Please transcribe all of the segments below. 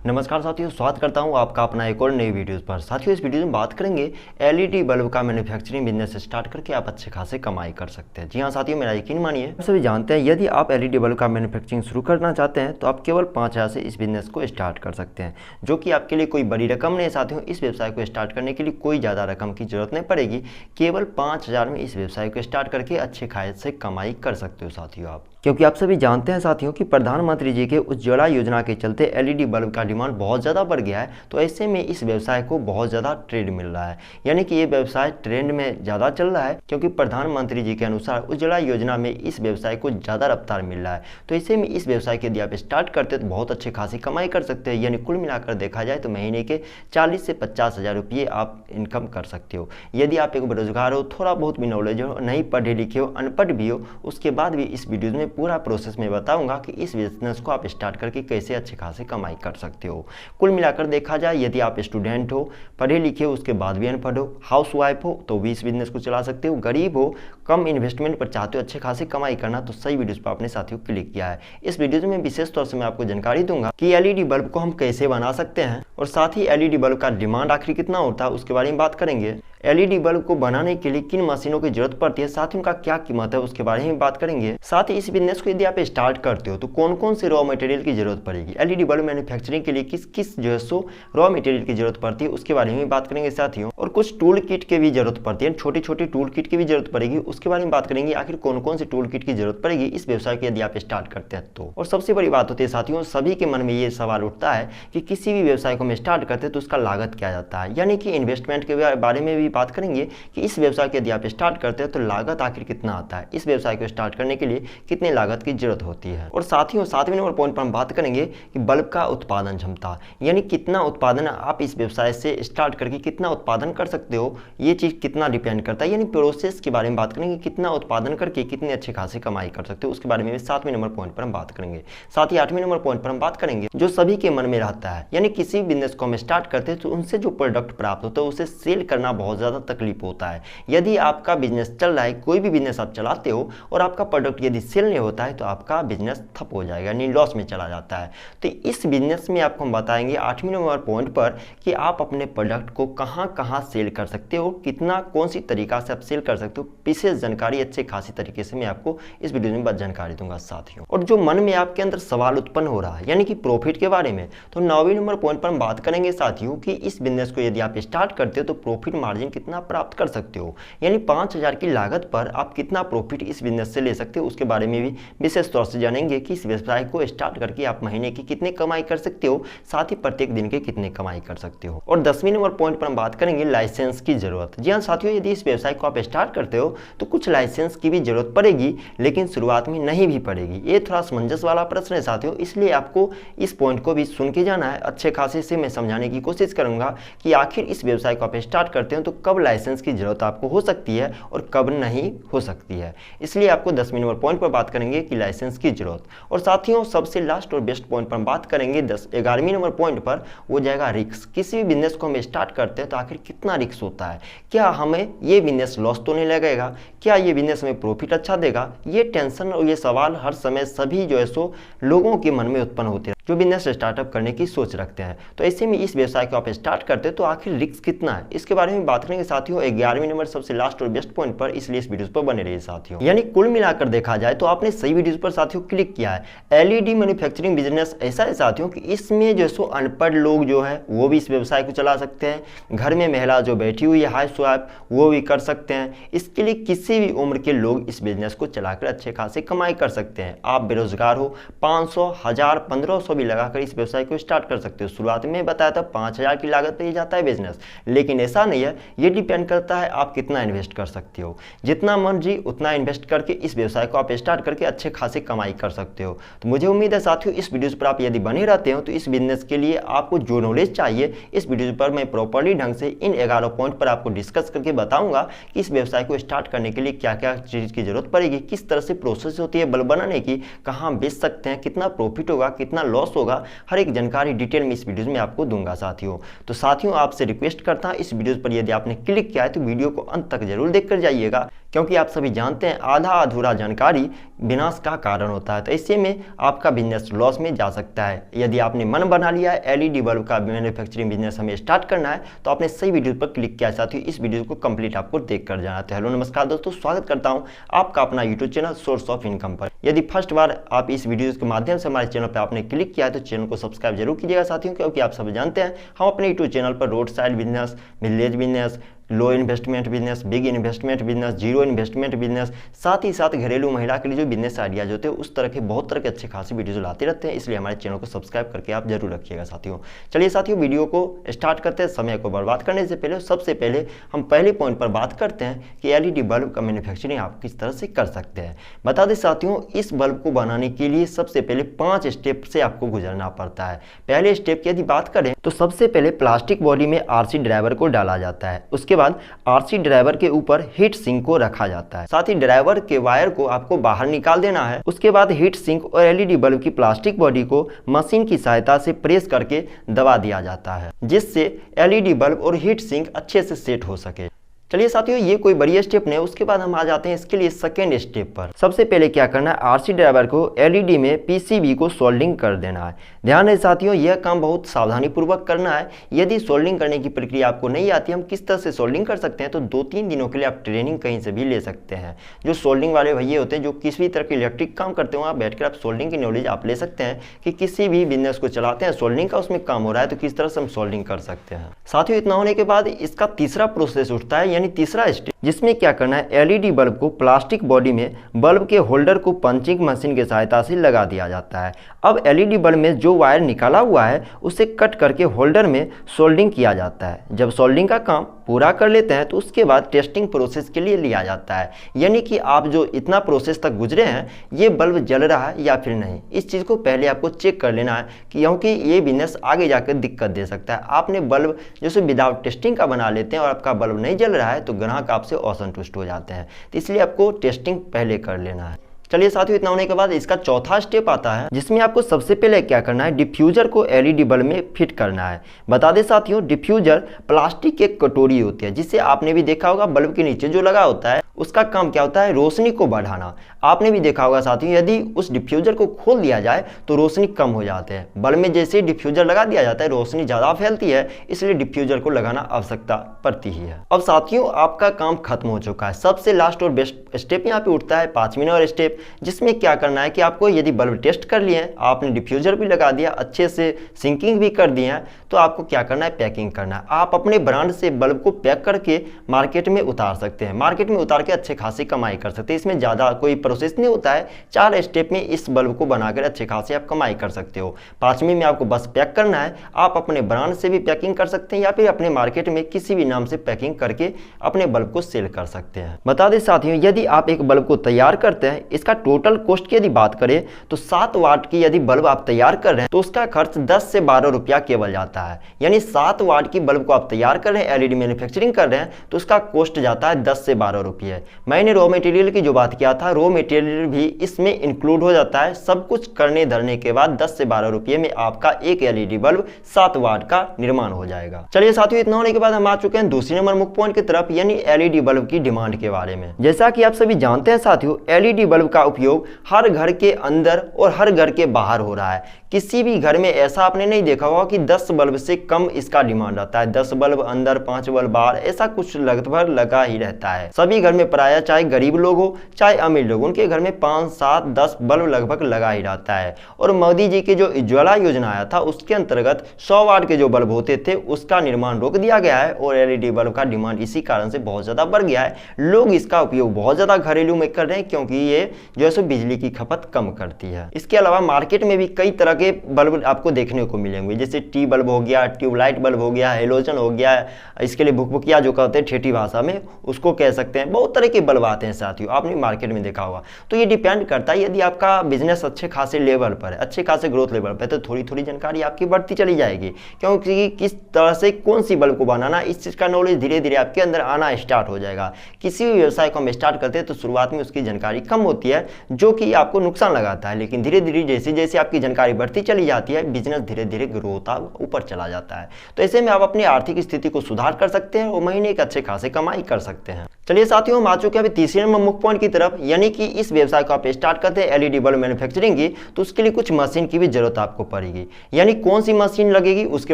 नमस्कार साथियों, स्वागत करता हूं आपका अपना एक और नई वीडियोस पर। साथियों, इस वीडियो में बात करेंगे एलईडी बल्ब का मैन्युफैक्चरिंग बिजनेस स्टार्ट करके आप अच्छे खासे कमाई कर सकते हैं। जी हाँ साथियों, मेरा यकीन मानिए, आप सभी जानते हैं यदि आप एलईडी बल्ब का मैन्युफैक्चरिंग शुरू करना चाहते हैं तो आप केवल 5,000 से इस बिजनेस को स्टार्ट कर सकते हैं, जो कि आपके लिए कोई बड़ी रकम नहीं है। साथियों, इस व्यवसाय को स्टार्ट करने के लिए कोई ज़्यादा रकम की जरूरत नहीं पड़ेगी। केवल 5,000 में इस व्यवसाय को स्टार्ट करके अच्छे खासे कमाई कर सकते हो साथियों आप, क्योंकि आप सभी जानते हैं साथियों कि प्रधानमंत्री जी के उज्ज्वला योजना के चलते एलईडी बल्ब का डिमांड बहुत ज़्यादा बढ़ गया है। तो ऐसे में इस व्यवसाय को बहुत ज़्यादा ट्रेंड मिल रहा है, यानी कि ये व्यवसाय ट्रेंड में ज़्यादा चल रहा है, क्योंकि प्रधानमंत्री जी के अनुसार उज्ज्वला योजना में इस व्यवसाय को ज़्यादा रफ्तार मिल रहा है। तो ऐसे में इस व्यवसाय की यदि आप स्टार्ट करते हैं तो बहुत अच्छी खासी कमाई कर सकते हैं। यानी कुल मिलाकर देखा जाए तो महीने के 40 से 50 हज़ार रुपये आप इनकम कर सकते हो। यदि आप एक बेरोजगार हो, थोड़ा बहुत भी नॉलेज हो, नहीं पढ़े लिखे हो, अनपढ़ भी हो, उसके बाद भी इस वीडियो में पूरा प्रोसेस में बताऊंगा कि इस बिजनेस को आप स्टार्ट करके कैसे अच्छे खासे कमाई कर सकते हो। कुल मिलाकर देखा जाए, यदि आप स्टूडेंट हो, पढ़े लिखे हो, उसके बाद भी अनपढ़ हो, हाउस वाइफ हो, तो भी इस बिजनेस को चला सकते हो। गरीब हो, कम इन्वेस्टमेंट पर चाहते हो अच्छे खासे कमाई करना, तो सही वीडियोस पर आपने साथियों क्लिक किया है। इस वीडियो में विशेष तौर से मैं आपको जानकारी दूंगा कि एलईडी बल्ब को हम कैसे बना सकते हैं, और साथ ही एलईडी बल्ब का डिमांड आखिर कितना होता है उसके बारे में बात करेंगे। एलईडी बल्ब को बनाने के लिए किन मशीनों की जरूरत पड़ती है, साथ ही उनका क्या कीमत है उसके बारे में बात करेंगे। साथ ही इस बिजनेस को यदि आप स्टार्ट करते हो तो कौन कौन से रॉ मटेरियल की जरूरत पड़ेगी, एलईडी बल्ब मैन्युफैक्चरिंग के लिए किस किस जो है सो रॉ मटेरियल की जरूरत पड़ती है उसके बारे में बात करेंगे साथियों। और कुछ टूल किट की भी जरूरत पड़ती है, छोटी छोटी टूल किट की भी जरूरत पड़ेगी, उसके बारे में बात करेंगे। आखिर कौन कौन से टूल किट की जरूरत पड़ेगी इस व्यवसाय को यदि आप स्टार्ट करते हैं तो। और सबसे बड़ी बात होती है साथियों, सभी के मन में ये सवाल उठता है कि किसी भी व्यवसाय को हम स्टार्ट करते हैं तो उसका लागत क्या जाता है, यानी कि इन्वेस्टमेंट के बारे में भी बात करेंगे कि इस व्यवसाय के यदि आप स्टार्ट करते हैं तो लागत आखिर कितना आता है, इस व्यवसाय को स्टार्ट करने के लिए कितने लागत की जरूरत होती है। और साथियों, 7वें नंबर पॉइंट पर हम बात करेंगे कि बल्ब का उत्पादन क्षमता, यानी कितना उत्पादन आप इस व्यवसाय से स्टार्ट करके कितना उत्पादन कर सकते हो, ये चीज़ कितना डिपेंड करता है। यानी प्रोसेस के बारे में बात करेंगे, कितना उत्पादन करके कितने अच्छे खासे कमाई कर सकते हो उसके बारे में भी 7वें नंबर पॉइंट पर हम बात करेंगे। साथ ही 8वें नंबर पॉइंट पर हम बात करेंगे जो सभी के मन में रहता है, यानी किसी बिजनेस को हम स्टार्ट करते हैं तो उनसे जो प्रोडक्ट प्राप्त होता है उसे सेल करना बहुत ज़्यादा तकलीफ होता है। यदि आपका बिजनेस चल रहा है, कोई भी बिजनेस आप चलाते हो और आपका प्रोडक्ट यदि सेल नहीं होता है तो आपका बिजनेस ठप हो जाएगा, यानी लॉस में चला जाता है। तो इस बिजनेस में आपको हम बताएंगे 8वें नंबर पॉइंट पर कि आप अपने प्रोडक्ट को कहां कहां सेल कर सकते हो, कितना कौन सी तरीका से आप सेल कर सकते हो। विशेष जानकारी अच्छे खासी तरीके से मैं आपको इस वीडियो में बस जानकारी दूंगा साथियों। और जो मन में आपके अंदर सवाल उत्पन्न हो रहा है यानी कि प्रॉफिट के बारे में, तो 9वें नंबर पॉइंट पर हम बात करेंगे साथियों कि इस बिजनेस को यदि आप स्टार्ट करते हो तो प्रॉफिट मार्जिन कितना प्राप्त कर सकते हो, यानी 5,000 की लागत पर आप कितना प्रॉफिट इस बिजनेस से ले सकते हो उसके बारे में भी विशेष तौर से जानेंगे कि इस व्यवसाय को स्टार्ट करके आप महीने की कितने कमाई कर सकते हो, साथ ही प्रत्येक दिन के कितने कमाई कर सकते हो। और 10वें नंबर पॉइंट पर हम बात करेंगे लाइसेंस की जरूरत। जी हाँ साथियों, यदि इस व्यवसाय को आप स्टार्ट करते हो तो कुछ लाइसेंस की भी जरूरत पड़ेगी, लेकिन शुरुआत में नहीं भी पड़ेगी। ये थोड़ा समंजस वाला प्रश्न है साथियों, इसलिए आपको इस पॉइंट को भी सुन के जाना है। अच्छे खासे से मैं समझाने की कोशिश करूंगा कि आखिर इस व्यवसाय को आप स्टार्ट करते हो तो कब लाइसेंस की जरूरत आपको हो सकती है और कब नहीं हो सकती है। इसलिए आपको 10वें नंबर पॉइंट पर बात करेंगे कि लाइसेंस की जरूरत। और साथियों, सबसे लास्ट और बेस्ट पॉइंट पर हम बात करेंगे 11वें नंबर पॉइंट पर, वो जाएगा रिस्क। किसी भी बिजनेस को हम स्टार्ट करते हैं तो आखिर कितना रिस्क होता है, क्या हमें ये बिजनेस लॉस तो नहीं लगेगा, क्या ये बिजनेस हमें प्रॉफिट अच्छा देगा। ये टेंशन और ये सवाल हर समय सभी जो है सो लोगों के मन में उत्पन्न होते हैं जो बिजनेस स्टार्टअप करने की सोच रखते हैं। तो ऐसे में इस व्यवसाय को आप स्टार्ट करते हैं तो आखिर रिस्क कितना है इसके बारे में बात करेंगे साथियों 11वें नंबर सबसे लास्ट और बेस्ट पॉइंट पर, इसलिए इस वीडियो पर बने रहिए साथियों। यानी कुल मिलाकर देखा जाए तो आपने सही वीडियो पर साथियों क्लिक किया है। एलईडी मैन्युफैक्चरिंग बिजनेस ऐसा है साथियों कि इसमें जो सो अनपढ़ लोग जो है वो भी इस व्यवसाय को चला सकते हैं, घर में महिला जो बैठी हुई है हाउस वाइफ वो भी कर सकते हैं। इसके लिए किसी भी उम्र के लोग इस बिजनेस को चलाकर अच्छे खासे कमाई कर सकते हैं। आप बेरोजगार हो, 500, 1000, 1500 भी लगाकर इस व्यवसाय को स्टार्ट कर सकते हो। शुरुआत में बताया था 5,000 की लागत पे जाता है बिजनेस, लेकिन ऐसा नहीं है। ये डिपेंड करता है आप कितना इन्वेस्ट कर सकते हो, जितना मर्जी उतना इन्वेस्ट करके इस व्यवसाय को आप स्टार्ट करके अच्छे खासे कमाई कर सकते हो। तो मुझे उम्मीद है साथियों इस वीडियो पर आप यदि बने रहते हो तो इस बिजनेस के लिए आपको जो नॉलेज चाहिए इस वीडियो पर मैं प्रॉपर्ली ढंग से इन 11 पॉइंट पर आपको डिस्कस करके बताऊंगा कि इस व्यवसाय को स्टार्ट करने के लिए क्या क्या चीज़ की जरूरत पड़ेगी, किस तरह से प्रोसेस होती है बल्ब बनाने की, कहाँ बेच सकते हैं, कितना प्रॉफिट होगा, कितना लॉस होगा, हर एक जानकारी डिटेल में इस वीडियो में आपको दूंगा साथियों। तो साथियों आपसे रिक्वेस्ट करता हूं इस वीडियो पर यदि आपने क्लिक किया है तो वीडियो को अंत तक जरूर देखकर जाइएगा, क्योंकि आप सभी जानते हैं आधा अधूरा जानकारी विनाश का कारण होता है। तो ऐसे में आपका बिजनेस लॉस में जा सकता है। यदि आपने मन बना लिया है एलईडी बल्ब का मैन्युफैक्चरिंग बिजनेस हमें स्टार्ट करना है तो आपने सही वीडियो पर क्लिक किया। साथियों इस वीडियो को कंप्लीट आपको देख कर जाना। तो हेलो नमस्कार दोस्तों, स्वागत करता हूं आपका अपना YouTube channel source of income पर। यदि फर्स्ट बार आप इस वीडियो के माध्यम से हमारे चैनल पर आपने क्लिक किया है तो चैनल को सब्सक्राइब जरूर कीजिएगा साथियों, क्योंकि आप सब जानते हैं हम अपने यूट्यूब चैनल पर road side business, village business, low investment business, big investment business, zero investment business, साथ ही साथ घरेलू महिला के लिए जो बिजनेस आइडियाज होते हैं उस तरह के बहुत तरह के अच्छे खासी वीडियोज लाते रहते हैं। इसलिए हमारे चैनल को सब्सक्राइब करके आप जरूर रखिएगा साथियों। चलिए साथियों वीडियो को स्टार्ट करते हैं। समय को बर्बाद करने से पहले सबसे पहले हम पहले पॉइंट पर बात करते हैं कि एलईडी बल्ब का मैन्युफैक्चरिंग आप किस तरह से कर सकते हैं। बता दें साथियों, इस बल्ब को बनाने के लिए सबसे पहले 5 स्टेप से आपको गुजरना पड़ता है। पहले स्टेप की यदि बात करें तो सबसे पहले प्लास्टिक बॉडी में आरसी ड्राइवर को डाला जाता है। उसके बाद आरसी ड्राइवर के ऊपर हीट सिंक को रखा जाता है। साथ ही ड्राइवर के वायर को आपको बाहर निकाल देना है। उसके बाद हीट सिंक और एलईडी बल्ब की प्लास्टिक बॉडी को मशीन की सहायता से प्रेस करके दबा दिया जाता है, जिससे एलईडी बल्ब और हीट सिंक अच्छे से सेट हो सके। चलिए साथियों, ये कोई बड़ी स्टेप नहीं है। उसके बाद हम आ जाते हैं इसके लिए सेकेंड स्टेप पर। सबसे पहले क्या करना है, आरसी ड्राइवर को एलईडी में पीसीबी को सोल्डिंग कर देना है। ध्यान है साथियों, यह काम बहुत सावधानी पूर्वक करना है। यदि सोल्डिंग करने की प्रक्रिया आपको नहीं आती, हम किस तरह से सोल्डिंग कर सकते हैं, तो 2-3 दिनों के लिए आप ट्रेनिंग कहीं से भी ले सकते हैं। जो सोल्डिंग वाले भैया होते हैं जो किसी भी तरह के इलेक्ट्रिक काम करते हो, वहाँ बैठकर आप सोल्डिंग की नॉलेज आप ले सकते हैं कि किसी भी बिजनेस को चलाते हैं, सोल्डिंग का उसमें काम हो रहा है तो किस तरह से हम सोल्डिंग कर सकते हैं। साथियों इतना होने के बाद इसका तीसरा प्रोसेस उठता है, यानी तीसरा स्टेप, जिसमें क्या करना है, एलईडी बल्ब को प्लास्टिक बॉडी में बल्ब के होल्डर को पंचिंग मशीन की सहायता से लगा दिया जाता है। अब एलईडी बल्ब में जो वायर निकाला हुआ है उसे कट करके होल्डर में सोल्डिंग किया जाता है। जब सोल्डिंग का काम पूरा कर लेते हैं तो उसके बाद टेस्टिंग प्रोसेस के लिए लिया जाता है, यानी कि आप जो इतना प्रोसेस तक गुजरे हैं ये बल्ब जल रहा है या फिर नहीं, इस चीज़ को पहले आपको चेक कर लेना है, क्योंकि ये बिजनेस आगे जाकर दिक्कत दे सकता है। आपने बल्ब जैसे विदाउट टेस्टिंग का बना लेते हैं और आपका बल्ब नहीं जल रहा है तो ग्राहक आपसे असंतुष्ट हो जाते हैं। तो इसलिए आपको टेस्टिंग पहले कर लेना है। चलिए साथियों इतना होने के बाद इसका चौथा स्टेप आता है, जिसमें आपको सबसे पहले क्या करना है, डिफ्यूजर को एलईडी बल्ब में फिट करना है। बता दें साथियों, डिफ्यूजर प्लास्टिक की एक कटोरी होती है जिसे आपने भी देखा होगा बल्ब के नीचे जो लगा होता है, उसका काम क्या होता है, रोशनी को बढ़ाना। आपने भी देखा होगा साथियों, यदि उस डिफ्यूजर को खोल दिया जाए तो रोशनी कम हो जाते हैं। बल्ब में जैसे डिफ्यूजर लगा दिया जाता है रोशनी ज़्यादा फैलती है, इसलिए डिफ्यूजर को लगाना आवश्यकता पड़ती ही है। अब साथियों आपका काम खत्म हो चुका है। सबसे लास्ट और बेस्ट स्टेप यहाँ पे उठता है 5वां नंबर स्टेप, जिसमें क्या करना है कि आपको यदि बल्ब टेस्ट कर लिए, आपने डिफ्यूजर भी लगा दिया, अच्छे से सिंकिंग भी कर दिए हैं, तो आपको क्या करना है, पैकिंग करना है। आप अपने ब्रांड से बल्ब को पैक करके मार्केट में उतार सकते हैं। मार्केट में उतार के अच्छे खासी कमाई कर सकते हैं। इसमें ज़्यादा कोई प्रोसेस नहीं होता है। 4 स्टेप में इस बल्ब को बनाकर अच्छे खासी आप कमाई कर सकते हो। 5वें में आपको बस पैक करना है। आप अपने ब्रांड से भी पैकिंग कर सकते हैं या फिर अपने मार्केट में किसी भी नाम से पैकिंग करके अपने बल्ब को सेल कर सकते हैं। बता दें साथियों, यदि आप एक बल्ब को तैयार करते हैं, इसका टोटल कॉस्ट की यदि बात करें तो 7 वाट की यदि बल्ब आप तैयार कर रहे हैं तो उसका खर्च 10 से 12 रुपया केवल जाता है। यानी 7 वाट की बल्ब को आप तैयार कर रहे हैं, एलईडी मैन्युफैक्चरिंग कर रहे हैं, तो उसका कॉस्ट जाता है 10 से 12 रुपये। मैंने रॉ मटेरियल की जो बात किया था, रॉ मटेरियल भी इसमें इंक्लूड हो जाता है। सब कुछ करने धरने के बाद 10 से 12 रुपये में आपका एक एलईडी बल्ब 7 वाट का निर्माण हो जाएगा। चलिए साथियों इतना होने के बाद हम आ चुके हैं दूसरी नंबर मुख्य पॉइंट की तरफ, यानी एलईडी बल्ब की डिमांड के बारे में। जैसा कि आप सभी जानते हैं साथियों, एलईडी बल्ब का उपयोग हर घर के अंदर और हर घर के बाहर हो रहा है। किसी भी घर में ऐसा आपने नहीं देखा होगा कि 10 बल्ब से कम इसका डिमांड रहता है। 10 बल्ब अंदर 5 बल्ब बाहर, ऐसा कुछ लगभग लगा ही रहता है। सभी घर में प्रायः चाहे गरीब लोग हो चाहे अमीर लोग, उनके घर में 5, 7, 10 बल्ब लगभग लगा ही रहता है। और मोदी जी के जो उज्ज्वला योजना आया था उसके अंतर्गत 100 वाट के जो बल्ब होते थे उसका निर्माण रोक दिया गया है और एलईडी बल्ब का डिमांड इसी कारण से बहुत ज्यादा बढ़ गया है। लोग इसका उपयोग बहुत ज्यादा घरेलू में कर रहे हैं क्योंकि ये जो है बिजली की खपत कम करती है। इसके अलावा मार्केट में भी कई तरह के बल्ब आपको देखने को मिलेंगे, जैसे टी बल्ब हो गया, ट्यूबलाइट बल्ब हो गया, हेलोजन हो गया, इसके लिए भुकभुकिया जो कहते हैं ठेठी भाषा में उसको कह सकते हैं। बहुत तरह के बल्ब आते हैं साथियों, आपने मार्केट में देखा होगा। तो ये डिपेंड करता है, यदि आपका बिजनेस अच्छे खासे लेवल पर है, अच्छे खासे ग्रोथ लेवल पर, तो थोड़ी थोड़ी जानकारी आपकी बढ़ती चली जाएगी, क्योंकि किस तरह से कौन सी बल्ब को बनाना, इस चीज़ का नॉलेज धीरे धीरे आपके अंदर आना स्टार्ट हो जाएगा। किसी भी व्यवसाय को हम स्टार्ट करते हैं तो शुरुआत में उसकी जानकारी कम होती है, जो कि आपको नुकसान लगाता है, लेकिन धीरे धीरे जैसे जैसे आपकी जानकारी बढ़ती चली जाती है, बिजनेस धीरे धीरे ग्रो होता ऊपर चला जाता है। तो ऐसे में आप अपनी आर्थिक स्थिति को सुधार कर सकते हैं और महीने एक अच्छे खासे कमाई कर सकते हैं। चलिए साथियों, हम आ चुके हैं अभी तीसरे नंबर मुख्य पॉइंट की तरफ, यानी कि इस व्यवसाय को आप स्टार्ट करते हैं एलईडी बल्ब मैन्युफैक्चरिंग की, तो उसके लिए कुछ मशीन की भी जरूरत आपको पड़ेगी। यानी कौन सी मशीन लगेगी उसके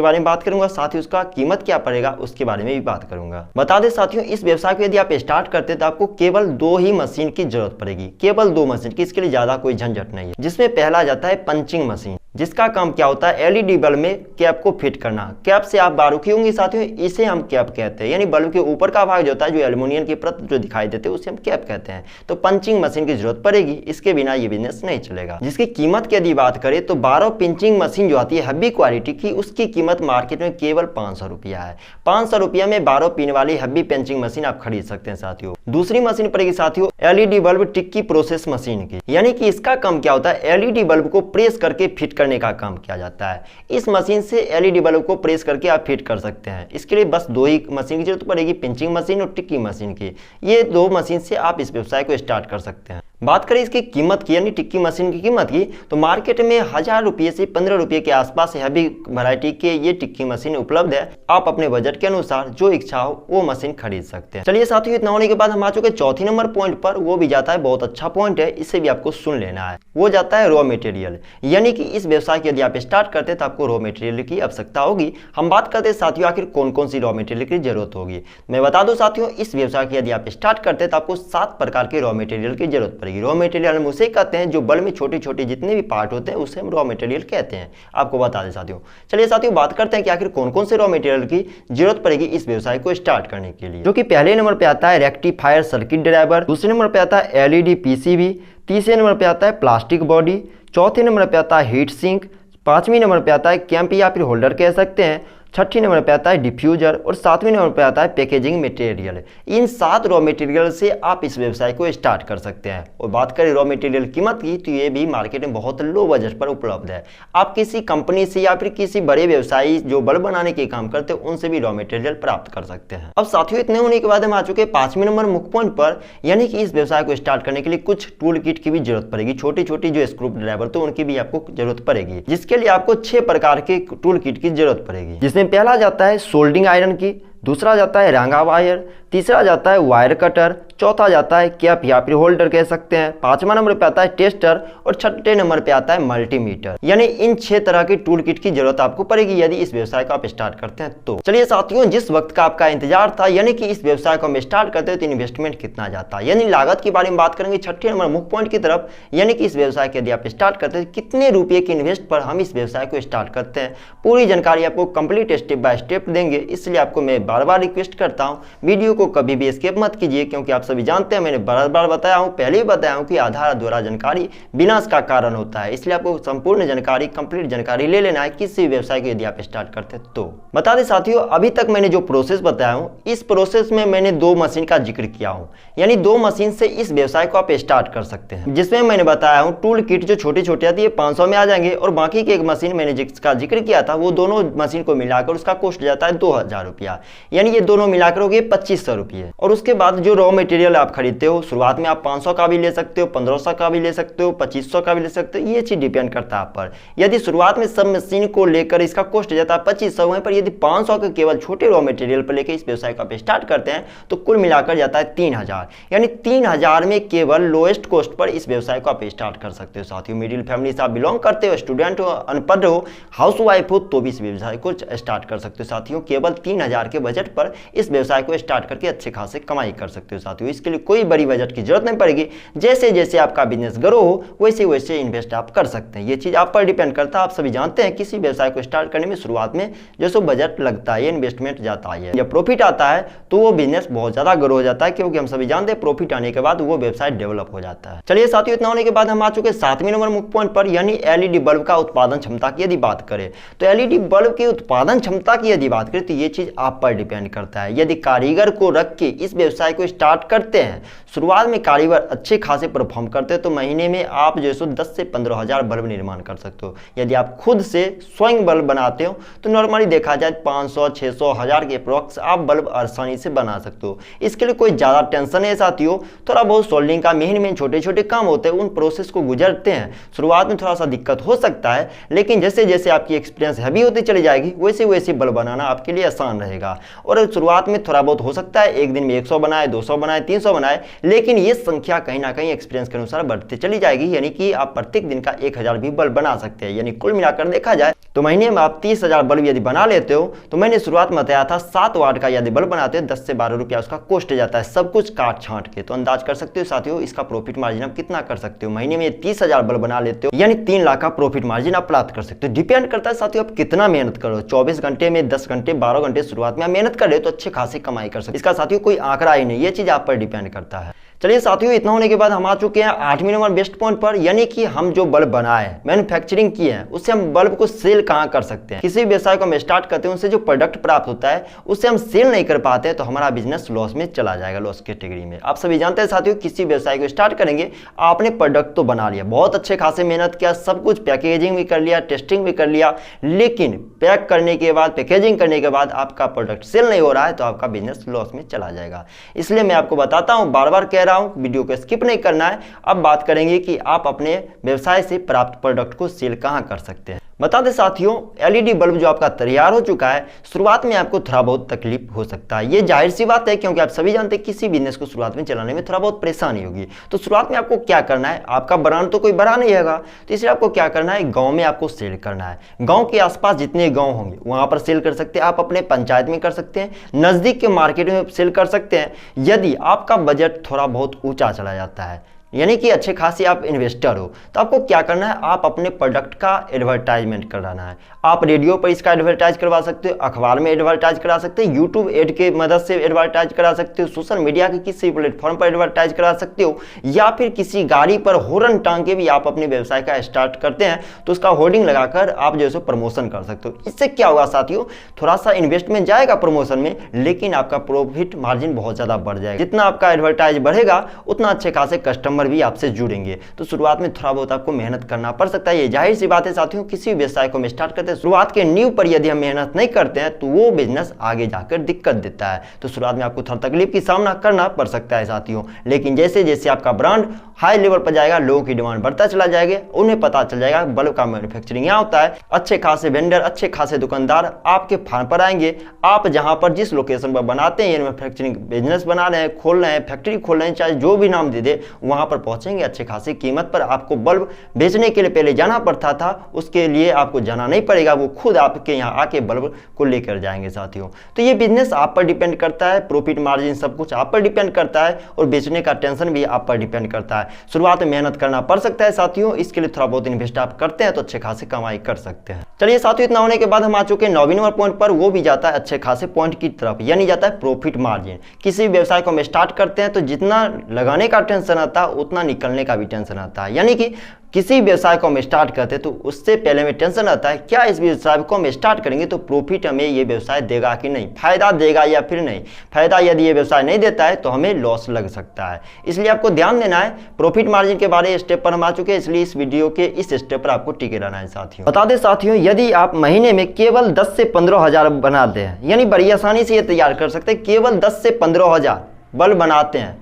बारे में बात करूंगा, साथ ही उसका कीमत क्या पड़ेगा उसके बारे में भी बात करूंगा। बता दें साथियों, इस व्यवसाय को यदि आप स्टार्ट करते हैं तो आपको केवल 2 ही मशीन की जरूरत पड़ेगी, केवल 2 मशीन की। इसके लिए ज्यादा कोई झंझट नहीं है। जिसमें पहला आ जाता है पंचिंग मशीन, जिसका काम क्या होता है एलईडी बल्ब में कैप को फिट करना। कैप से आप बारीकी होंगी साथियों, इसे हम कैप कहते हैं। यानी बल्ब के ऊपर का भाग जो होता है, जो एल्युमिनियम की परत जो दिखाई देते हैं, उसे हम कैप कहते हैं। तो पंचिंग मशीन की जरूरत पड़ेगी, इसके बिना ये बिजनेस नहीं चलेगा। जिसकी कीमत की यदि बात करें तो 12 पिंचिंग मशीन जो आती है हैवी क्वालिटी की, उसकी कीमत मार्केट में केवल 500 रुपया है। 500 रुपया में 12 पिन वाली हैवी पिंचिंग मशीन आप खरीद सकते हैं साथियों। दूसरी मशीन पड़ेगी साथियों एलईडी बल्ब टिक्की प्रोसेस मशीन की, यानी कि इसका काम क्या होता है, एलईडी बल्ब को प्रेस करके फिट करने का काम किया जाता है। इस मशीन से एलईडी बल्ब को प्रेस करके आप फिट कर सकते हैं। इसके लिए बस 2 ही मशीन की जरूरत पड़ेगी, पिंचिंग मशीन और टिक्की मशीन की। ये 2 मशीन से आप इस व्यवसाय को स्टार्ट कर सकते हैं। बात करें इसकी कीमत की, यानी टिक्की मशीन की कीमत की, तो मार्केट में 1000 रुपये से 15 रुपये के आसपास हैवी वैरायटी के ये टिक्की मशीन उपलब्ध है। आप अपने बजट के अनुसार जो इच्छा हो वो मशीन खरीद सकते हैं। चलिए साथियों, इतना होने के बाद हम आ चुके चौथी नंबर पॉइंट पर। वो भी जाता है, बहुत अच्छा पॉइंट है, इसे भी आपको सुन लेना है। वो जाता है रॉ मटेरियल, यानी कि इस व्यवसाय की यदि आप स्टार्ट करते हैं तो आपको रॉ मटेरियल की आवश्यकता होगी। हम बात करते हैं साथियों आखिर कौन कौन सी रॉ मटेरियल की जरूरत होगी। मैं बता दूं साथियों, इस व्यवसाय की यदि आप स्टार्ट करते हैं तो आपको 7 प्रकार के रॉ मटेरियल की जरूरत पड़ेगी। रॉ मटेरियल उसे कहते हैं जो बल्ब में छोटे छोटे जितने भी पार्ट होते हैं उसे हम रॉ मटेरियल कहते हैं। आपको बता दें साथियों। चलिए साथियों, बात करते हैं कि आखिर कौन कौन से रॉ मटेरियल की जरूरत पड़ेगी इस व्यवसाय को स्टार्ट करने के लिए। जो कि पहले नंबर पे आता है रेक्टिफायर सर्किट ड्राइवर, दूसरे नंबर पे आता है एलईडी पीसीबी, तीसरे नंबर पे आता है प्लास्टिक बॉडी, चौथे नंबर पे आता है हीट सिंक, 5वीं नंबर पे आता है कैंप या फिर होल्डर कह सकते हैं, 6ठी नंबर पे आता है डिफ्यूजर और 7वें नंबर पे आता है पैकेजिंग मटेरियल। इन 7 रॉ मटेरियल से आप इस व्यवसाय को स्टार्ट कर सकते हैं। और बात करें रॉ मटेरियल कीमत की, तो ये भी मार्केट में बहुत लो बजट पर उपलब्ध है। आप किसी कंपनी से या फिर किसी बड़े व्यवसायी जो बल्ब बनाने के काम करते हैं उनसे भी रॉ मटेरियल प्राप्त कर सकते हैं। अब साथियों, इतने होने के बाद हम आ चुके 5वें नंबर मुख्य पॉइंट पर, यानी कि इस व्यवसाय को स्टार्ट करने के लिए कुछ टूल किट की भी जरूरत पड़ेगी। छोटी छोटी जो स्क्रू ड्राइवर तो उनकी भी आपको जरूरत पड़ेगी, जिसके लिए आपको 6 प्रकार के टूल किट की जरूरत पड़ेगी। जिसमें पहला जाता है सोल्डिंग आयरन की, दूसरा जाता है रांगा वायर, तीसरा जाता है वायर कटर, चौथा जाता है कैप या फिर होल्डर कह सकते हैं, 5वां नंबर पे आता है टेस्टर और 6ठे नंबर पे आता है मल्टीमीटर। यानी इन 6 तरह की टूल किट की जरूरत आपको पड़ेगी यदि इस व्यवसाय को आप स्टार्ट करते हैं तो। चलिए साथियों, जिस वक्त का आपका इंतजार था, यानी कि इस व्यवसाय को हम स्टार्ट करते हैं तो इन्वेस्टमेंट कितना जाता है, यानी लागत के बारे में बात करेंगे 6ठे नंबर मुख्य पॉइंट की तरफ। यानी कि इस व्यवसाय के यदि आप स्टार्ट करते हैं कितने रुपये के इन्वेस्ट पर हम इस व्यवसाय को स्टार्ट करते हैं, पूरी जानकारी आपको कंप्लीट स्टेप बाय स्टेप देंगे। इसलिए आपको मैं बार बार रिक्वेस्ट करता हूं, वीडियो को कभी भी स्किप मत कीजिए, क्योंकि आप सभी जानते हैं, मैंने बार बार बताया हूं, पहले ही बताया हूं कि आधार अधूरा जानकारी विनाश का कारण होता है। इसलिए आपको संपूर्ण जानकारी, कंप्लीट जानकारी ले लेना है किसी व्यवसाय को यदि आप स्टार्ट करते हैं तो। बता दें साथियों, अभी तक मैंने जो प्रोसेस बताया हूं, इस प्रोसेस में मैंने 2 मशीन का जिक्र किया हूं। यानी 2 मशीन से इस व्यवसाय को आप स्टार्ट कर सकते हैं। जिसमें मैंने बताया हूं टूल किट जो छोटे छोटे आती है 500 में आ जाएंगे, और बाकी की एक मशीन मैंने जिसका जिक्र किया था वो दोनों मशीन को मिलाकर उसका कॉस्ट जाता है 2000 रुपया। यानी ये दोनों मिलाकर हो गए 2500 रुपये। और उसके बाद जो रॉ मटेरियल आप खरीदते हो, शुरुआत में आप 500 का भी ले सकते हो, 1500 का भी ले सकते हो, 2500 का भी ले सकते हो, ये चीज डिपेंड करता है आप पर। यदि शुरुआत में सब मशीन को लेकर इसका कॉस्ट जाता है 2500, वहीं पर यदि 500 के केवल छोटे रॉ मटेरियल पर लेकर इस व्यवसाय को आप स्टार्ट करते हैं तो कुल मिलाकर जाता है 3000। यानी 3000 में केवल लोएस्ट कॉस्ट पर इस व्यवसाय को आप स्टार्ट कर सकते हो। साथियों, मिडिल फैमिली से आप बिलोंग करते हो, स्टूडेंट हो, अनपढ़ हो, हाउस वाइफ हो, तो भी इस व्यवसाय को स्टार्ट कर सकते हो। साथियों, केवल 3000 के बजट पर इस व्यवसाय को स्टार्ट करके अच्छे खासे कमाई कर सकते हो। साथियों, इसके लिए कोई बड़ी बजट की जरूरत नहीं पड़ेगी। जैसे जैसे आपका बिजनेस ग्रो हो वैसे वैसे इन्वेस्ट आप कर सकते हैं। ये चीज आप पर डिपेंड करता है। आप सभी जानते हैं किसी व्यवसाय को स्टार्ट करने में शुरुआत में जैसे बजट लगता है, इन्वेस्टमेंट जाता है, जब प्रॉफिट आता है तो वो बिजनेस बहुत ज्यादा ग्रो हो जाता है, क्योंकि हम सभी जानते हैं प्रॉफिट आने के बाद वो व्यवसाय डेवलप हो जाता है। चलिए साथियों, इतना होने के बाद हम आ चुके 7वें नंबर मुख्य पॉइंट पर, यानी एलईडी बल्ब का उत्पादन क्षमता की यदि बात करें तो एलईडी बल्ब की उत्पादन क्षमता की यदि बात करें तो ये चीज आप पर डिपेंड करता है। यदि कारीगर को रख के इस व्यवसाय को स्टार्ट करते हैं, शुरुआत में कारीगर अच्छे खासे परफॉर्म करते हैं तो महीने में आप जो है 10 से 15 हज़ार बल्ब निर्माण कर सकते हो। यदि आप खुद से स्वयं बल्ब बनाते हो तो नॉर्मली देखा जाए 500, 600, 1000 के अप्रॉक्स आप बल्ब आसानी से बना सकते हो। इसके लिए कोई ज़्यादा टेंशन है साथियों, थोड़ा बहुत सोल्डिंग का मेन छोटे छोटे काम होते हैं, उन प्रोसेस को गुजरते हैं। शुरुआत में थोड़ा सा दिक्कत हो सकता है, लेकिन जैसे जैसे आपकी एक्सपीरियंस हैवी होती चली जाएगी वैसे वैसे बल्ब बनाना आपके लिए आसान रहेगा। और शुरुआत में थोड़ा बहुत हो सकता है एक दिन में 100 बनाए, 200 बनाए, 300 बनाए, लेकिन ये संख्या कहीं ना कहीं एक्सपीरियंस के अनुसार बढ़ती चली जाएगी, यानी कि आप प्रत्येक दिन का 1000 भी बल्ब बना सकते हैं। यानी कुल मिलाकर देखा जाए तो महीने में आप 30,000 बल्ब यदि बना लेते हो तो मैंने शुरुआत में बताया था 7 वाट का यदि बल्ब बनाते हो 10 से 12 रुपया उसका कॉस्ट जाता है, सब कुछ काट छांट के। तो अंदाज कर सकते हो साथियों इसका प्रॉफिट मार्जिन आप कितना कर सकते हो। महीने में 30,000 बल्ब बना लेते हो यानी 3 लाख का प्रॉफिट मार्जिन आप प्राप्त कर सकते हो। डिपेंड करता है साथियों आप कितना मेहनत करो, 24 घंटे में 10 घंटे 12 घंटे शुरुआत में आप मेहनत कर रहे हो तो अच्छे खासी कमाई कर सकते हो। इसका साथियों कोई आंकड़ा ही नहीं, ये चीज आप पर डिपेंड करता है। चलिए साथियों इतना होने के बाद हम आ चुके हैं 8वें नंबर बेस्ट पॉइंट पर, यानी कि हम जो बल्ब बनाए मैन्युफैक्चरिंग किए हैं उससे हम बल्ब को सेल कहां कर सकते हैं। किसी व्यवसाय को हम स्टार्ट करते हैं उससे जो प्रोडक्ट प्राप्त होता है उससे हम सेल नहीं कर पाते हैं तो हमारा बिजनेस लॉस में चला जाएगा, लॉस कैटेगरी में। आप सभी जानते हैं साथियों किसी व्यवसाय को स्टार्ट करेंगे आपने प्रोडक्ट तो बना लिया, बहुत अच्छे खासे मेहनत किया, सब कुछ पैकेजिंग भी कर लिया, टेस्टिंग भी कर लिया, लेकिन पैक करने के बाद पैकेजिंग करने के बाद आपका प्रोडक्ट सेल नहीं हो रहा है तो आपका बिजनेस लॉस में चला जाएगा। इसलिए मैं आपको बताता हूं, बार बार कह रहा हूं, वीडियो को स्किप नहीं करना है। अब बात करेंगे कि आप अपने व्यवसाय से प्राप्त प्रोडक्ट को सेल कहां कर सकते हैं। बता दें साथियों एलईडी बल्ब जो आपका तैयार हो चुका है शुरुआत में आपको थोड़ा बहुत तकलीफ हो सकता है, ये जाहिर सी बात है क्योंकि आप सभी जानते हैं किसी बिजनेस को शुरुआत में चलाने में थोड़ा बहुत परेशानी होगी। तो शुरुआत में आपको क्या करना है, आपका ब्रांड तो कोई बड़ा नहीं होगा तो इसलिए आपको क्या करना है, गांव में आपको सेल करना है। गांव के आसपास जितने गांव होंगे वहां पर सेल कर सकते हैं, आप अपने पंचायत में कर सकते हैं, नजदीक के मार्केट में सेल कर सकते हैं। यदि आपका बजट थोड़ा बहुत ऊंचा चला जाता है यानी कि अच्छे खासी आप इन्वेस्टर हो तो आपको क्या करना है, आप अपने प्रोडक्ट का एडवर्टाइजमेंट कराना है। आप रेडियो पर इसका एडवर्टाइज करवा सकते हो, अखबार में एडवर्टाइज करा सकते हो, यूट्यूब एड के मदद से एडवर्टाइज करा सकते हो, सोशल मीडिया के किसी प्लेटफॉर्म पर एडवर्टाइज करा सकते हो, या फिर किसी गाड़ी पर हॉर्न टांग के भी आप अपने व्यवसाय का स्टार्ट करते हैं तो उसका होर्डिंग लगाकर आप जो है प्रमोशन कर सकते हो। इससे क्या होगा साथियों, थोड़ा सा इन्वेस्टमेंट जाएगा प्रमोशन में लेकिन आपका प्रॉफिट मार्जिन बहुत ज्यादा बढ़ जाएगा। जितना आपका एडवर्टाइज बढ़ेगा उतना अच्छे खासे कस्टमर भी आपसे जुड़ेंगे। तो शुरुआत में थोड़ा बहुत आपको मेहनत करना पड़ सकता है, ये जाहिर सी बात है साथियों। किसी व्यवसाय को हम स्टार्ट करते हैं शुरुआत के नींव पर यदि हम मेहनत नहीं करते हैं तो वो बिजनेस आगे जाकर दिक्कत देता है। तो शुरुआत में आपको थोड़ा तकलीफ की सामना करना पड़ सकता है साथियों, लेकिन जैसे जैसे आपका ब्रांड हाई लेवल पर जाएगा लोगों की डिमांड बढ़ता चला जाएगा, उन्हें पता चल जाएगा बल्ब का मैन्युफैक्चरिंग यहाँ होता है। अच्छे खासे वेंडर, अच्छे खासे दुकानदार आपके फार्म पर आएंगे। आप जहां पर जिस लोकेशन पर बनाते हैं मैन्युफैक्चरिंग बिजनेस बना रहे हैं, खोल रहे हैं, फैक्ट्री खोल रहे हैं, चाहे जो भी नाम दे दे, वहां पर पहुंचेंगे अच्छे खासी कीमत पर। आपको बल्ब बेचने के लिए पहले जाना पड़ता था, उसके लिए आपको जाना नहीं पड़ेगा, वो खुद आपके यहाँ आके बल्ब को लेकर जाएंगे साथियों। तो ये बिजनेस आप पर डिपेंड करता है, प्रॉफिट मार्जिन सब कुछ आप पर डिपेंड करता है और बेचने का टेंशन भी आप पर डिपेंड करता है। शुरुआत में मेहनत करना पड़ सकता है साथियों, इसके लिए थोड़ा बहुत इन्वेस्ट आप करते हैं तो अच्छे खासे कमाई कर सकते हैं। चलिए साथियों इतना होने के बाद हम आ चुके हैं 9वें नंबर पॉइंट पर, वो भी जाता है अच्छे खासे पॉइंट की तरफ, यानी जाता है प्रॉफिट मार्जिन। किसी व्यवसाय को हम स्टार्ट करते हैं तो जितना लगाने का टेंशन आता है उतना निकलने का भी टेंशन आता है। यानी कि किसी व्यवसाय को हम स्टार्ट करते हैं तो उससे पहले में टेंशन आता है क्या इस व्यवसाय को हम स्टार्ट करेंगे तो प्रॉफिट हमें ये व्यवसाय देगा कि नहीं, फायदा देगा या फिर नहीं। फायदा यदि ये व्यवसाय नहीं देता है तो हमें लॉस लग सकता है। इसलिए आपको ध्यान देना है, प्रॉफिट मार्जिन के बारे स्टेप पर हम आ चुके हैं, इसलिए इस वीडियो के इस स्टेप पर आपको टिके रहना है साथियों। बता दें साथियों यदि आप महीने में केवल 10 से 15 हज़ार बनाते हैं, यानी बड़ी आसानी से ये तैयार कर सकते हैं, केवल 10 से 15 हज़ार बल्ब बनाते हैं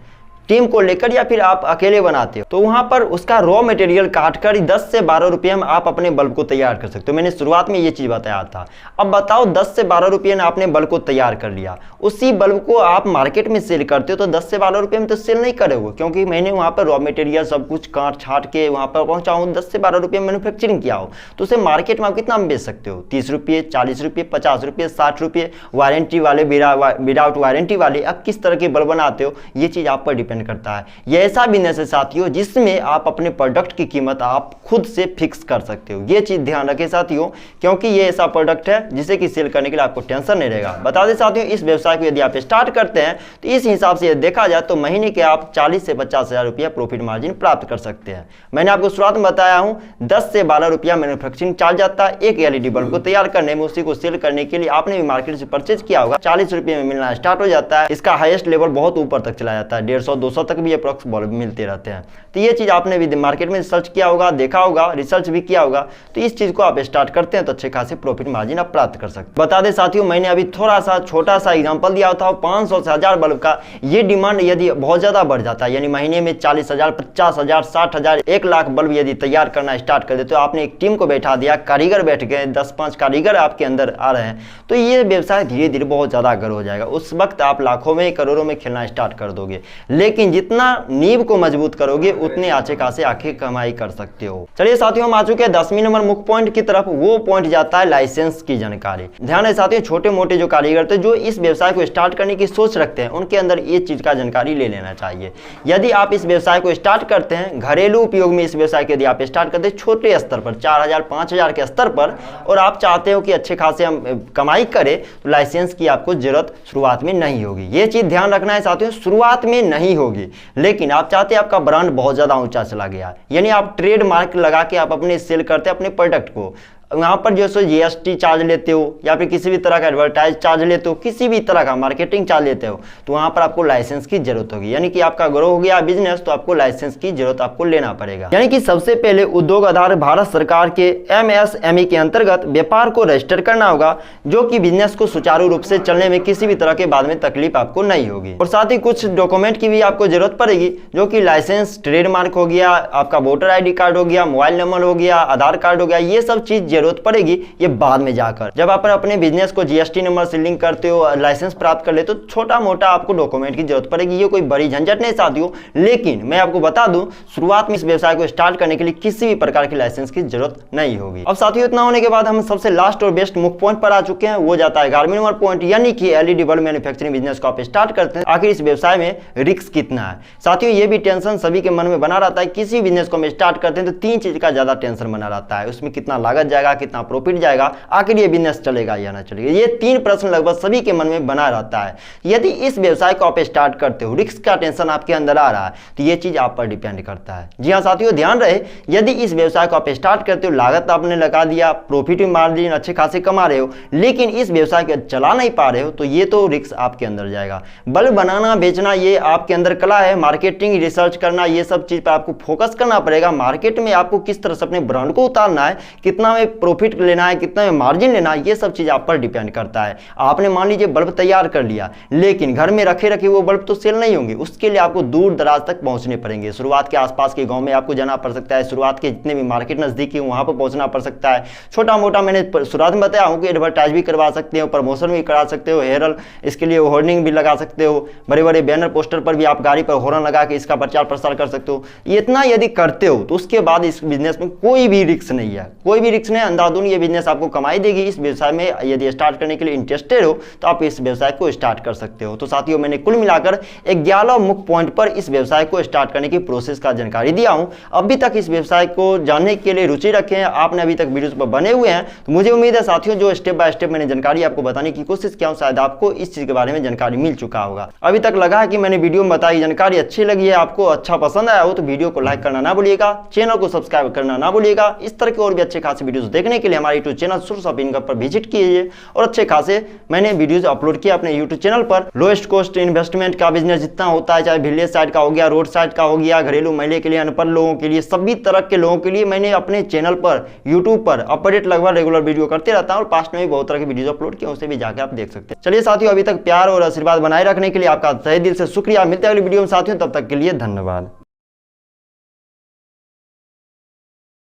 टीम को लेकर या फिर आप अकेले बनाते हो तो वहां पर उसका रॉ मटेरियल काटकर 10 से 12 रुपये में आप अपने बल्ब को तैयार कर सकते हो। मैंने शुरुआत में ये चीज बताया था। अब बताओ 10 से 12 रुपये में आपने बल्ब को तैयार कर लिया, उसी बल्ब को आप मार्केट में सेल करते हो तो 10 से 12 रुपये में तो सेल नहीं करोगे, क्योंकि मैंने वहां पर रॉ मटेरियल सब कुछ काट छाट के वहां पर पहुंचा हूँ, 10 से 12 रुपये मैन्युफैक्चरिंग किया हो तो उसे मार्केट में आप कितना बेच सकते हो, 30 रुपये, 40 रुपये, 50 रुपये, 60 रुपये। वारंटी वाले, विदाउट वारंटी वाले, आप किस तरह के बल्ब बनाते हो ये चीज आप पर डिपेंड डिपेंड करता है। यह ऐसा बिजनेस है साथियों जिसमें आप अपने प्रोडक्ट की कीमत आप खुद से फिक्स कर सकते हो। ये चीज ध्यान रखें साथियों, क्योंकि ये ऐसा प्रोडक्ट है जिसे कि सेल करने के लिए आपको टेंशन नहीं रहेगा। बता दें साथियों, इस व्यवसाय को यदि आप स्टार्ट करते हैं तो इस हिसाब से देखा जाए तो महीने के आप 40 से 50 हजार रुपया प्रॉफिट मार्जिन प्राप्त कर सकते हैं। मैंने आपको शुरुआत में बताया हूं 10 से 12 रुपया मैन्युफैक्चरिंग चार्ज जाता है एक एलईडी बल्ब को तैयार करने में। उसी को सेल करने के लिए आपने भी मार्केट से परचेज किया होगा, 40 रुपये में मिलना स्टार्ट हो जाता है। इसका हाईएस्ट लेवल बहुत ऊपर तक चला जाता है, 150-200 तक भी अप्रॉक्स बल्ब मिलते रहते हैं। तो ये चीज आपने भी मार्केट में सर्च किया होगा, देखा होगा, रिसर्च भी किया होगा। तो इस चीज को आप स्टार्ट करते हैं तो अच्छे खासे प्रॉफिट मार्जिन आप प्राप्त कर सकते हैं। बता दें साथियों, मैंने अभी थोड़ा सा छोटा सा एग्जांपल दिया था 500 से 1000 बल्ब का। ये डिमांड यदि बहुत ज्यादा बढ़ जाता है, यानी महीने में 40,000, 50,000, 60,000, 1 लाख बल्ब यदि तैयार करना स्टार्ट कर दे तो आपने एक टीम को बैठा दिया, कारीगर बैठ गए, 10-5 कारीगर आपके अंदर आ रहे हैं, तो ये व्यवसाय धीरे धीरे बहुत ज्यादा अगर हो जाएगा। उस वक्त आप लाखों में करोड़ों में खेलना स्टार्ट कर दोगे। लेकिन जितना नींव को मजबूत करोगे उतने अच्छे खासे आखिर कमाई कर सकते हो। चलिए साथियों, हम आ चुके हैं 10वीं नंबर मुख्य पॉइंट की तरफ। वो पॉइंट जाता है लाइसेंस की जानकारी। ध्यान है साथियों, छोटे मोटे जो कारीगर थे जो इस व्यवसाय को स्टार्ट करने की सोच रखते हैं, उनके अंदर ये चीज का जानकारी ले लेना चाहिए। यदि आप इस व्यवसाय को स्टार्ट करते हैं, घरेलू उपयोग में इस व्यवसाय को यदि आप स्टार्ट करते हैं छोटे स्तर पर 4000, 5000 के स्तर पर, और आप चाहते हो कि अच्छे खासे हम कमाई करें, तो लाइसेंस की आपको जरूरत शुरुआत में नहीं होगी। ये चीज ध्यान रखना है साथियों, शुरुआत में नहीं होगी। लेकिन आप चाहते हैं आपका ब्रांड बहुत ज्यादा ऊंचा चला गया, यानी आप ट्रेड मार्क लगा के आप अपने सेल करते हैं अपने प्रोडक्ट को, वहां पर जो सो जीएसटी चार्ज लेते हो या फिर किसी भी तरह का एडवर्टाइज चार्ज लेते हो, किसी भी तरह का मार्केटिंग चार्ज लेते हो, तो वहां पर आपको लाइसेंस की जरूरत होगी। यानी कि आपका ग्रो हो गया बिजनेस तो आपको लाइसेंस की जरूरत आपको लेना पड़ेगा। यानी कि सबसे पहले उद्योग आधार भारत सरकार के एमएसएमई के अंतर्गत व्यापार को रजिस्टर करना होगा, जो कि बिजनेस को सुचारू रूप से चलने में किसी भी तरह के बाद में तकलीफ आपको नहीं होगी। और साथ ही कुछ डॉक्यूमेंट की भी आपको जरूरत पड़ेगी, जो कि लाइसेंस, ट्रेडमार्क हो गया, आपका वोटर आईडी कार्ड हो गया, मोबाइल नंबर हो गया, आधार कार्ड हो गया, ये सब चीज जरूरत पड़ेगी। ये बाद में जाकर जब आप अपने बिजनेस को जीएसटी नंबर से लिंक करते हो, लाइसेंस प्राप्त कर ले, तो छोटा मोटा आपको डॉक्यूमेंट की जरूरत पड़ेगी। ये कोई बड़ी झंझट नहीं साथियों। लेकिन मैं आपको बता दूं, शुरुआत में इस व्यवसाय को स्टार्ट करने के लिए किसी भी प्रकार की लाइसेंस की जरूरत नहीं होगी। अब साथियों, इतना होने के बाद हम सबसे लास्ट और बेस्ट मुख्य पॉइंट पर आ चुके हैं। वो जाता है 11वें नंबर पॉइंट, यानी कि एलईडी बल्ब मैन्युफैक्चरिंग बिजनेस को आप स्टार्ट करते हैं, आखिर इस व्यवसाय में रिस्क कितना है। साथियों, ये भी टेंशन सभी के मन में बना रहता है। किसी बिजनेस को हम स्टार्ट करते हैं तो 3 चीज का ज्यादा टेंशन बना रहता है, उसमें कितना लागत जाएगा, कितना प्रॉफिट जाएगा, आखिर ये बिजनेस चलेगा या ना चलेगा। ये 3 प्रश्न लगभग सभी के मन में बना रहता है। यदि इस व्यवसाय को आप स्टार्ट करते हो, रिस्क का टेंशन आपके अंदर आ रहा है, तो ये चीज आप पर डिपेंड करता है। जी हाँ साथियों, ध्यान रहे, यदि इस व्यवसाय को आप स्टार्ट करते हो, लागत आपने लगा दिया, प्रॉफिट मार्जिन अच्छे खासे कमा रहे हो, लेकिन इस व्यवसाय को चला नहीं पा रहे हो, तो ये तो रिस्क आपके अंदर जाएगा। बल्ब बनाना, बेचना, ये आपके अंदर कला है। मार्केटिंग, रिसर्च करना, ये सब चीज पर आपको फोकस करना पड़ेगा। मार्केट में आपको किस तरह से अपने ब्रांड को उतारना है, कितना में प्रॉफिट लेना है, कितना में मार्जिन लेना, ये सब चीज आप पर डिपेंड करता है। आपने मान लीजिए बल्ब तैयार कर लिया, लेकिन घर में रखे रखे वो बल्ब तो सेल नहीं होंगे, उसके लिए आपको दूर दराज तक पहुंचने पड़ेंगे। शुरुआत के आसपास के गांव में आपको जाना पड़ सकता है, शुरुआत के जितने भी मार्केट नजदीक है वहां पर पहुंचना पड़ सकता है। छोटा मोटा मैंने शुरुआत में बताया हूं कि एडवर्टाइज भी करवा सकते हो, प्रमोशन भी करा सकते हो, हेरल इसके लिए होर्डिंग भी लगा सकते हो, बड़े बड़े बैनर पोस्टर पर भी आप गाड़ी पर हॉर्न लगा के इसका प्रचार प्रसार कर सकते हो। इतना यदि करते हो तो उसके बाद इस बिजनेस में कोई भी रिस्क नहीं है, कोई भी रिस्क नहीं। अंधाधुन ये बिजनेस आपको कमाई देगी। इस व्यवसाय में यदि स्टार्ट करने के लिए इंटरेस्टेड हो तो आप इस व्यवसाय को स्टार्ट कर सकते हो। तो साथियों, मैंने कुल मिलाकर 11 मुख्य पॉइंट पर इस व्यवसाय को स्टार्ट करने की प्रोसेस का जानकारी दिया हूं। अभी तक इस व्यवसाय को जानने के लिए रुचि रखे हैं, आपने अभी तक वीडियोस पर बने हुए हैं, तो मुझे उम्मीद है साथियों जो स्टेप बाय स्टेप मैंने जानकारी आपको बताने की कोशिश किया हूं, शायद आपको इस चीज के बारे में जानकारी मिल चुका होगा। अभी तक लगा है कि मैंने वीडियो में बताई जानकारी अच्छी लगी है, आपको अच्छा पसंद आया हो, तो वीडियो को लाइक करना ना भूलिएगा, चैनल को सब्सक्राइब करना ना भूलिएगा। इस तरह के और भी अच्छे खासे वीडियोस देखने के लिए हमारे YouTube channel source of income पर विजिट कीजिए। और अच्छे खासे मैंने वीडियोस अपलोड किया अपने यूट्यूब चैनल पर। लोएस्ट कॉस्ट इन्वेस्टमेंट का बिजनेस जितना होता है, चाहे विलेज साइड का हो गया, रोड साइड का हो गया, घरेलू महिला के लिए, अनपढ़ लोगों के लिए, सभी तरह के लोगों के लिए मैंने अपने चैनल पर यूट्यूब पर अपडेट लगभग रेगुलर वीडियो करते रहता हूं। और पास्ट में भी बहुत तरह की वीडियो अपलोड किए, उसे भी जाकर आप देख सकते हैं। चलिए साथियों, अभी तक प्यार और आशीर्वाद बनाए रखने के लिए आपका तहे दिल से शुक्रिया। मिलते हैं अगली वीडियो में साथियों, तब तक के लिए धन्यवाद।